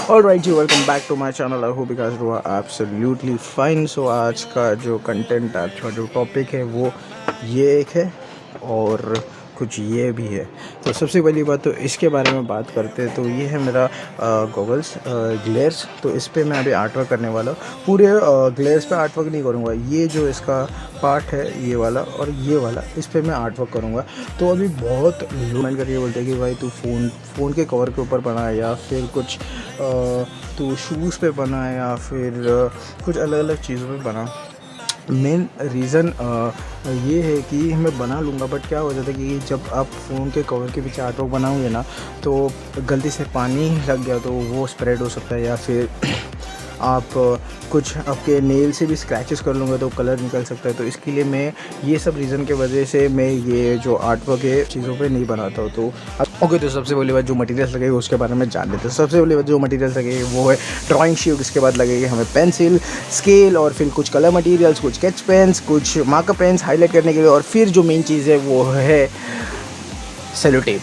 Alright जी, welcome back to my channel. I hope you guys do absolutely fine. So आज का जो content, आज का जो टॉपिक है वो ये एक है और कुछ ये भी है। तो सबसे पहली बात तो इसके बारे में बात करते हैं। तो ये है मेरा गॉगल्स ग्लेयर्स। तो इस पे मैं अभी आर्ट वर्क करने वाला हूँ। पूरे ग्लेयर्स पे आर्ट वर्क नहीं करूँगा, ये जो इसका पार्ट है ये वाला और ये वाला, इस पे मैं आर्ट वर्क करूँगा। तो अभी बहुत लोग कमेंट करके बोलते हैं कि भाई तू फ़ोन के कवर के ऊपर बना या फिर कुछ तू शूज़ पे बना या फिर कुछ अलग अलग चीज़ों पे बना। मेन रीज़न ये है कि मैं बना लूँगा, बट क्या हो जाता है कि जब आप फ़ोन के कवर के पीछे आर्ट वर्क बनाओगे ना, तो गलती से पानी लग गया तो वो स्प्रेड हो सकता है, या फिर आप कुछ आपके नेल से भी स्क्रैचेस कर लूँगा तो कलर निकल सकता है। तो इसके लिए मैं ये सब रीज़न की वजह से मैं ये जो आर्ट वर्क है चीज़ों पे नहीं बनाता हूँ। तो ओके, तो सबसे पहली बात जो मटेरियल्स लगेगी उसके बारे में जान लेते हैं। सबसे पहली बात जो मटेरियल्स लगेगी वो है ड्राइंग शीट। इसके बाद लगेगी हमें पेंसिल, स्केल और फिर कुछ कलर मटेरियल्स, कुछ स्केच पेन्स, कुछ मार्कर पेन्स हाईलाइट करने के लिए, और फिर जो मेन चीज़ है वो है सेलो टेप।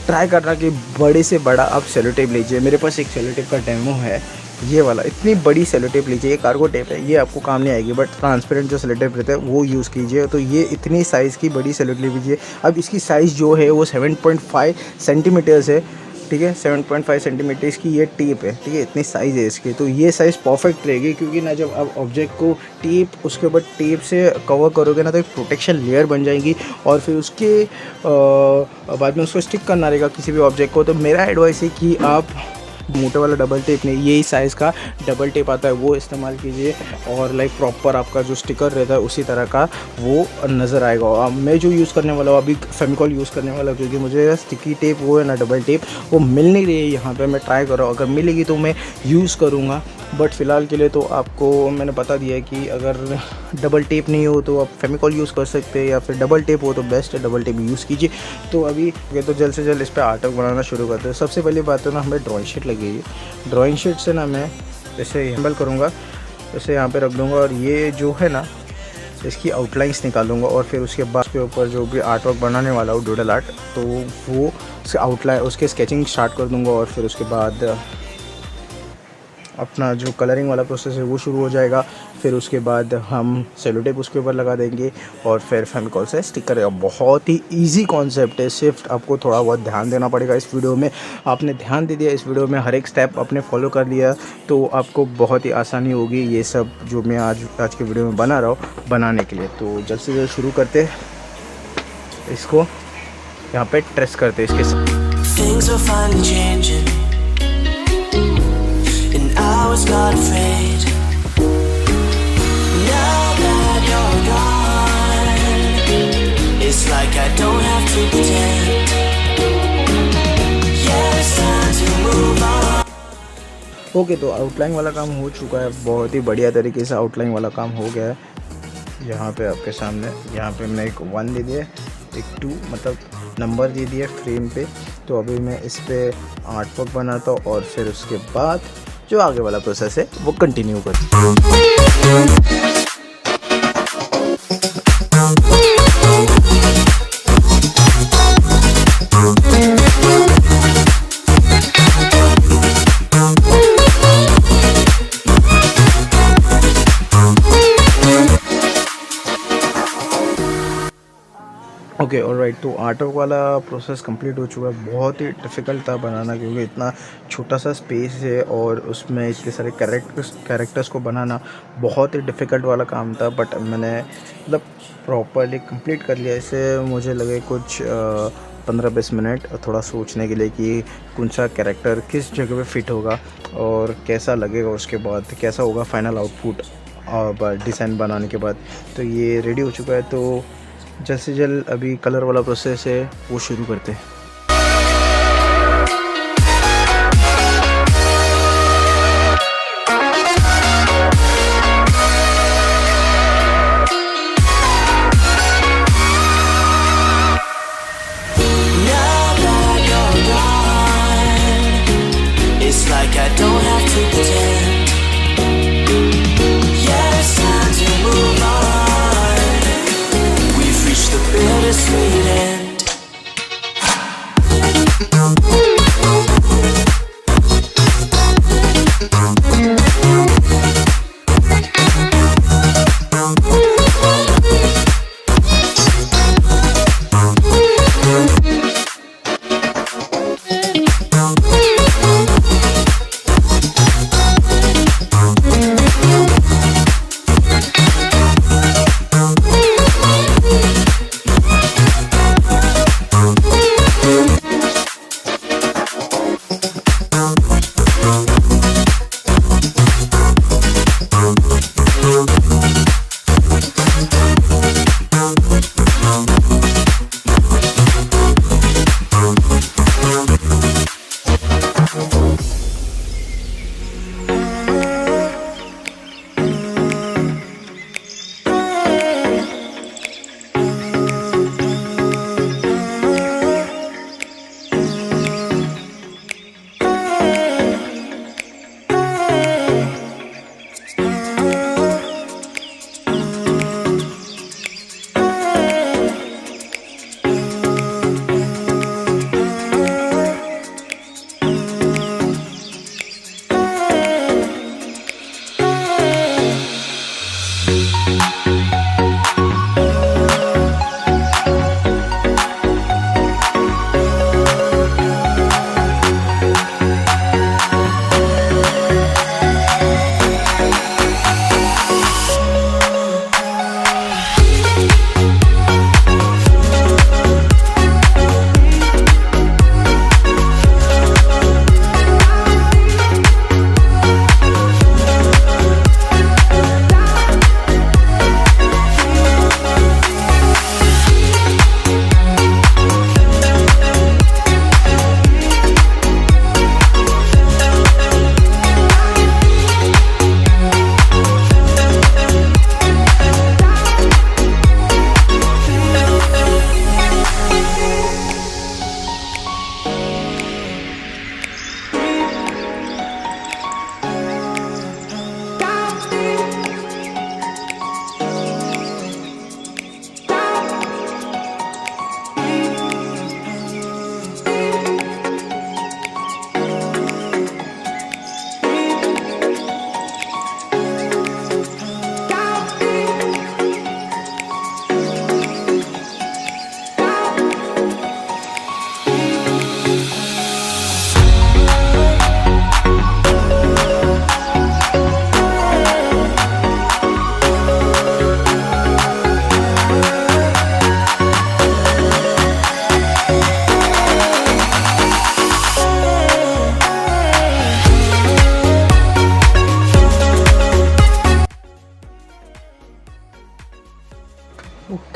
ट्राई करना कि बड़े से बड़ा आप सेलो टेप लीजिए। मेरे पास एक सेलो टेप का डेमो है, ये वाला। इतनी बड़ी सेलो टेप लीजिए, ये कार्गो टेप है, ये आपको काम नहीं आएगी, बट ट्रांसपेरेंट जो सेलो टेप रहता है वो यूज़ कीजिए। तो ये इतनी साइज़ की बड़ी सेलो टेप लीजिए। अब इसकी साइज़ जो है वो 7.5 सेंटीमीटर्स है, ठीक है। 7.5 सेंटीमीटर्स की ये टेप है, ठीक है। इतनी साइज़ है इसकी, तो ये साइज़ परफेक्ट रहेगी, क्योंकि ना जब आप ऑब्जेक्ट को टेप उसके बाद टेप से कवर करोगे ना, तो एक प्रोटेक्शन लेयर बन जाएगी और फिर उसके बाद में उसको स्टिक करना रहेगा किसी भी ऑब्जेक्ट को। तो मेरा एडवाइस है कि आप मोटे वाला डबल टेप नहीं, यही साइज़ का डबल टेप आता है वो इस्तेमाल कीजिए, और लाइक प्रॉपर आपका जो स्टिकर रहता है उसी तरह का वो नज़र आएगा। मैं जो यूज़ करने वाला हूँ अभी फेविकॉल यूज़ करने वाला हूँ, क्योंकि मुझे स्टिकी टेप वो है ना डबल टेप वो मिल नहीं रही है यहाँ पे। मैं ट्राई कर रहा हूँ, अगर मिलेगी तो मैं यूज़ करूँगा, बट फ़िलहाल के लिए तो आपको मैंने बता दिया है कि अगर डबल टेप नहीं हो तो आप फेविकॉल यूज़ कर सकते हैं, या फिर डबल टेप हो तो बेस्ट है, डबल टेप यूज़ कीजिए। तो अभी तो जल्द से जल्द इस पर आर्ट वर्क बनाना शुरू करते हैं। सबसे पहली बात तो ना हमें ड्राइंग शीट लगेगी। ड्राइंग शीट से ना मैं इसे हैंडल करूँगा, इसे यहाँ पे रख दूँगा, और ये जो है ना इसकी आउटलाइंस निकालूंगा, और फिर उसके बाद के ऊपर जो भी आर्ट वर्क बनाने वाला हूँ डूडल आर्ट, तो वो उसके आउटलाइन उसके स्केचिंग स्टार्ट कर दूँगा, और फिर उसके बाद अपना जो कलरिंग वाला प्रोसेस है वो शुरू हो जाएगा। फिर उसके बाद हम सेलो टेप उसके ऊपर लगा देंगे, और फिर फेविकॉल से स्टिक करेगा। बहुत ही इजी कॉन्सेप्ट है, सिर्फ आपको थोड़ा बहुत ध्यान देना पड़ेगा इस वीडियो में। आपने ध्यान दे दिया इस वीडियो में, हर एक स्टेप आपने फॉलो कर लिया, तो आपको बहुत ही आसानी होगी ये सब जो मैं आज के वीडियो में बना रहा हूँ बनाने के लिए। तो जल्द से जल्द शुरू करते, इसको यहाँ पे ट्रेस करते इसके साथ। I was not afraid. Now that you're gone, it's like I don't have to pretend. Yeah, it's time to move on. Okay, तो आउटलाइन वाला काम हो चुका है, बहुत ही बढ़िया तरीके से आउटलाइन वाला काम हो गया है। यहाँ पे आपके सामने, यहाँ पे मैंने एक 1 दे दिया, एक 2 मतलब नंबर दे दिया फ्रेम पे। तो अभी मैं इस पर आर्ट वर्क बनाता हूँ, और फिर उसके बाद जो आगे वाला प्रोसेस है वो कंटिन्यू करते हैं। ओके, ऑलराइट, तो आर्ट वर्क वाला प्रोसेस कंप्लीट हो चुका है। बहुत ही डिफ़िकल्ट था बनाना, क्योंकि इतना छोटा सा स्पेस है और उसमें इतने सारे कैरेक्टर्स को बनाना बहुत ही डिफ़िकल्ट वाला काम था, बट मैंने मतलब प्रॉपरली कंप्लीट कर लिया। इसे मुझे लगे कुछ 15-20 मिनट थोड़ा सोचने के लिए कि कौन सा कैरेक्टर किस जगह पे फिट होगा और कैसा लगेगा, उसके बाद कैसा होगा फाइनल आउटपुट डिज़ाइन बनाने के बाद। तो ये रेडी हो चुका है, तो जल्द से जल्द अभी कलर वाला प्रोसेस है वो शुरू करते हैं। Now that you're gone, it's like I don't have to pretend. Yeah, it's time to move on. We've reached the bittersweet end.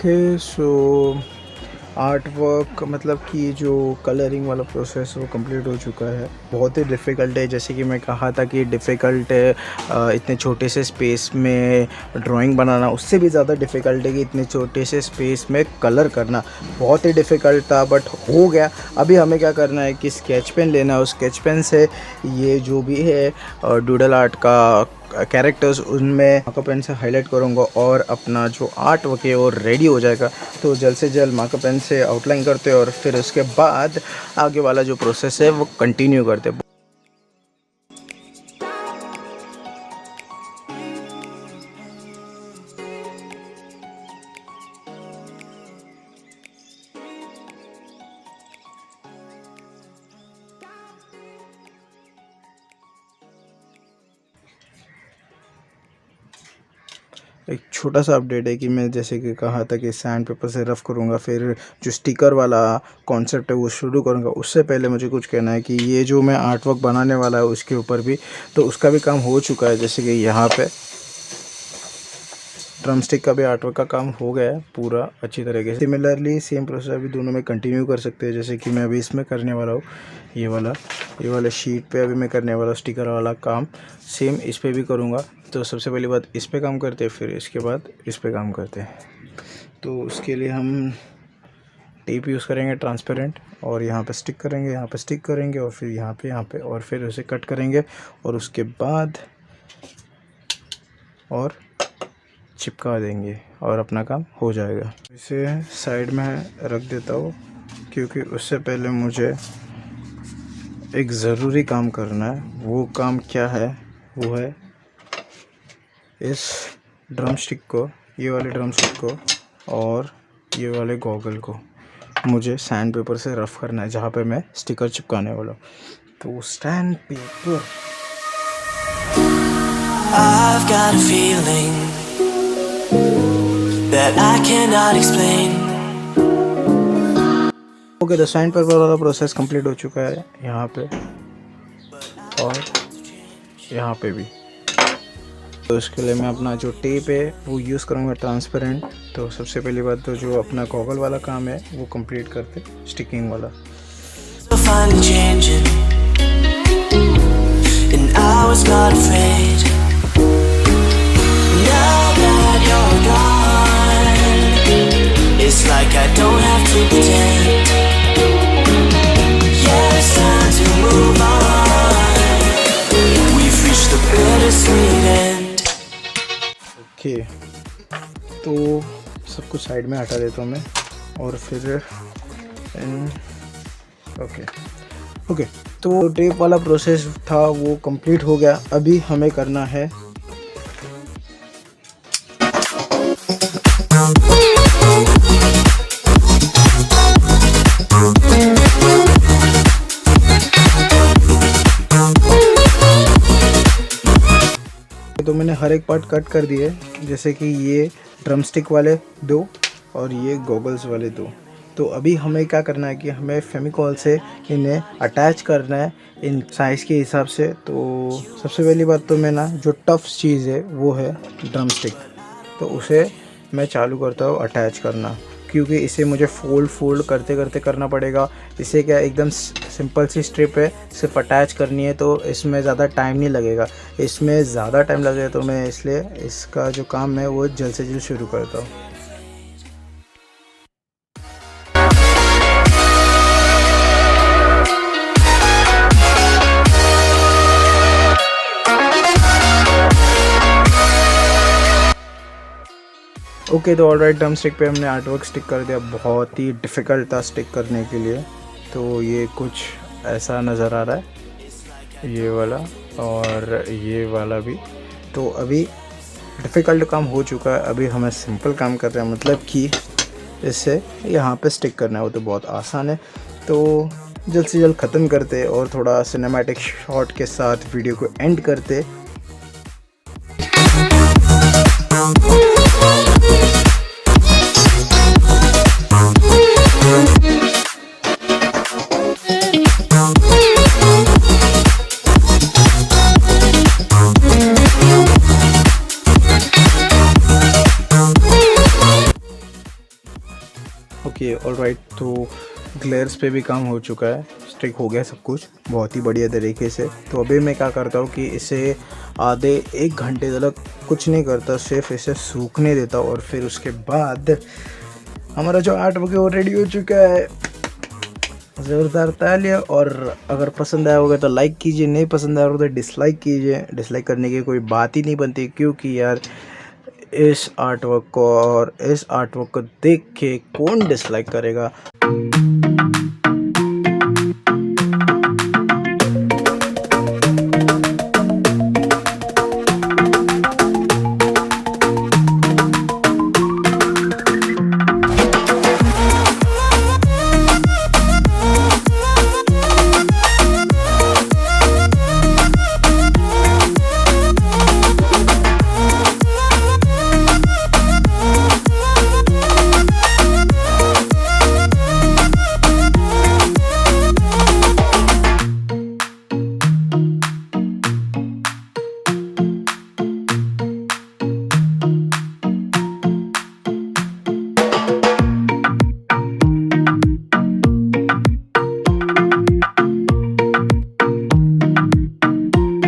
Okay so art work मतलब कि जो कलरिंग वाला प्रोसेस वो कंप्लीट हो चुका है। बहुत ही डिफ़िकल्ट है, जैसे कि मैं कहा था कि डिफ़िकल्ट है इतने छोटे से स्पेस में ड्राइंग बनाना, उससे भी ज़्यादा डिफ़िकल्ट है कि इतने छोटे से स्पेस में कलर करना। बहुत ही डिफ़िकल्ट था बट हो गया। अभी हमें क्या करना है कि स्केच पेन लेना है, उस स्केच पेन से ये जो भी है डूडल आर्ट का कैरेक्टर्स उनमें मार्कर पेन से हाईलाइट करूँगा और अपना जो आर्ट वर्क है वो रेडी हो जाएगा। तो जल्द से जल्द मार्कर पेन से आउटलाइन करते हैं और फिर उसके बाद आगे वाला जो प्रोसेस है वो कंटिन्यू करते हैं। एक छोटा सा अपडेट है कि मैं जैसे कि कहा था कि सैंड पेपर से रफ़ करूँगा, फिर जो स्टिकर वाला कॉन्सेप्ट है वो शुरू करूँगा। उससे पहले मुझे कुछ कहना है कि ये जो मैं आर्ट वर्क बनाने वाला है उसके ऊपर भी तो उसका भी काम हो चुका है। जैसे कि यहाँ पे ड्रम स्टिक का भी आर्ट वर्क का काम हो गया है पूरा अच्छी तरीके से। सिमिलरली सेम प्रोसेस अभी दोनों में कंटिन्यू कर सकते हैं। जैसे कि मैं अभी इसमें करने वाला हूँ, ये वाला शीट पे अभी मैं करने वाला स्टिकर वाला काम सेम इस पे भी करूँगा। तो सबसे पहली बात इस पे काम करते हैं, फिर इसके बाद इस पे काम करते हैं। तो उसके लिए हम टेप यूज़ करेंगे ट्रांसपेरेंट और यहाँ पे स्टिक करेंगे, यहाँ पे स्टिक करेंगे और फिर यहाँ पे और फिर उसे कट करेंगे और उसके बाद और चिपका देंगे और अपना काम हो जाएगा। इसे साइड में रख देता हूँ क्योंकि उससे पहले मुझे एक ज़रूरी काम करना है। वो काम क्या है? वो है इस ड्रम स्टिक को, ये वाले ड्रम स्टिक को और ये वाले गॉगल को मुझे सैंड पेपर से रफ़ करना है जहाँ पे मैं स्टिकर चिपकाने वाला हूँ। तो sand paper I've got a feeling that I cannot explain. Okay, तो सैंड पेपर वाला प्रोसेस कंप्लीट हो चुका है यहाँ पे और यहाँ पे भी। तो उसके लिए मैं अपना जो टेप है वो यूज़ करूँगा ट्रांसपेरेंट। तो सबसे पहली बात तो जो अपना गॉगल वाला काम है वो कंप्लीट करते, स्टिकिंग वाला। So finally changing, and I was not afraid. Now that you're gone, it's like I don't have to pretend. Yeah, it's time to move on. We've reached the bittersweet end. Okay, तो सब कुछ side में हटा देता हूँ मैं और फिर ओके तो टेप वाला प्रोसेस था वो कंप्लीट हो गया। अभी हमें करना है तो मैंने हर एक पार्ट कट कर दिए, जैसे कि ये ड्रम स्टिक वाले दो और ये गॉगल्स वाले दो। तो अभी हमें क्या करना है कि हमें फेविकॉल से इन्हें अटैच करना है इन साइज़ के हिसाब से। तो सबसे पहली बात तो मैं ना जो टफ चीज़ है वो है ड्रम स्टिक, तो उसे मैं चालू करता हूँ अटैच करना, क्योंकि इसे मुझे फोल्ड करते करते करना पड़ेगा। इसे क्या एकदम सिंपल सी स्ट्रिप है, सिर्फ अटैच करनी है, तो इसमें ज़्यादा टाइम नहीं लगेगा। इसमें ज़्यादा टाइम लगेगा तो मैं इसलिए इसका जो काम है वो जल्द से जल्द शुरू करता हूँ। ओके, तो ऑलराइट, ड्रम स्टिक पे हमने आर्ट वर्क स्टिक कर दिया। बहुत ही डिफ़िकल्ट था स्टिक करने के लिए। तो ये कुछ ऐसा नज़र आ रहा है, ये वाला और ये वाला भी। तो अभी डिफ़िकल्ट काम हो चुका है, अभी हमें सिंपल काम कर रहे हैं, मतलब कि इसे यहाँ पे स्टिक करना है। वो तो बहुत आसान है। तो जल्द से जल्द ख़त्म करते और थोड़ा सिनेमैटिक शॉट के साथ वीडियो को एंड करते। ऑलराइट, तो ग्लेयर्स पे भी काम हो चुका है, स्टिक हो गया सब कुछ बहुत ही बढ़िया तरीके से। तो अभी मैं क्या करता हूँ कि इसे आधे 1 घंटे तक कुछ नहीं करता, सिर्फ इसे सूखने देता हूँ और फिर उसके बाद हमारा जो आर्ट वर्क है वो रेडी हो चुका है। ज़ोरदार तालियां। और अगर पसंद आया होगा तो लाइक कीजिए, नहीं पसंद आया होगा तो डिसलाइक कीजिए। डिसलाइक करने की कोई बात ही नहीं बनती, क्योंकि यार इस आर्ट वर्क को देख के कौन डिसलाइक करेगा।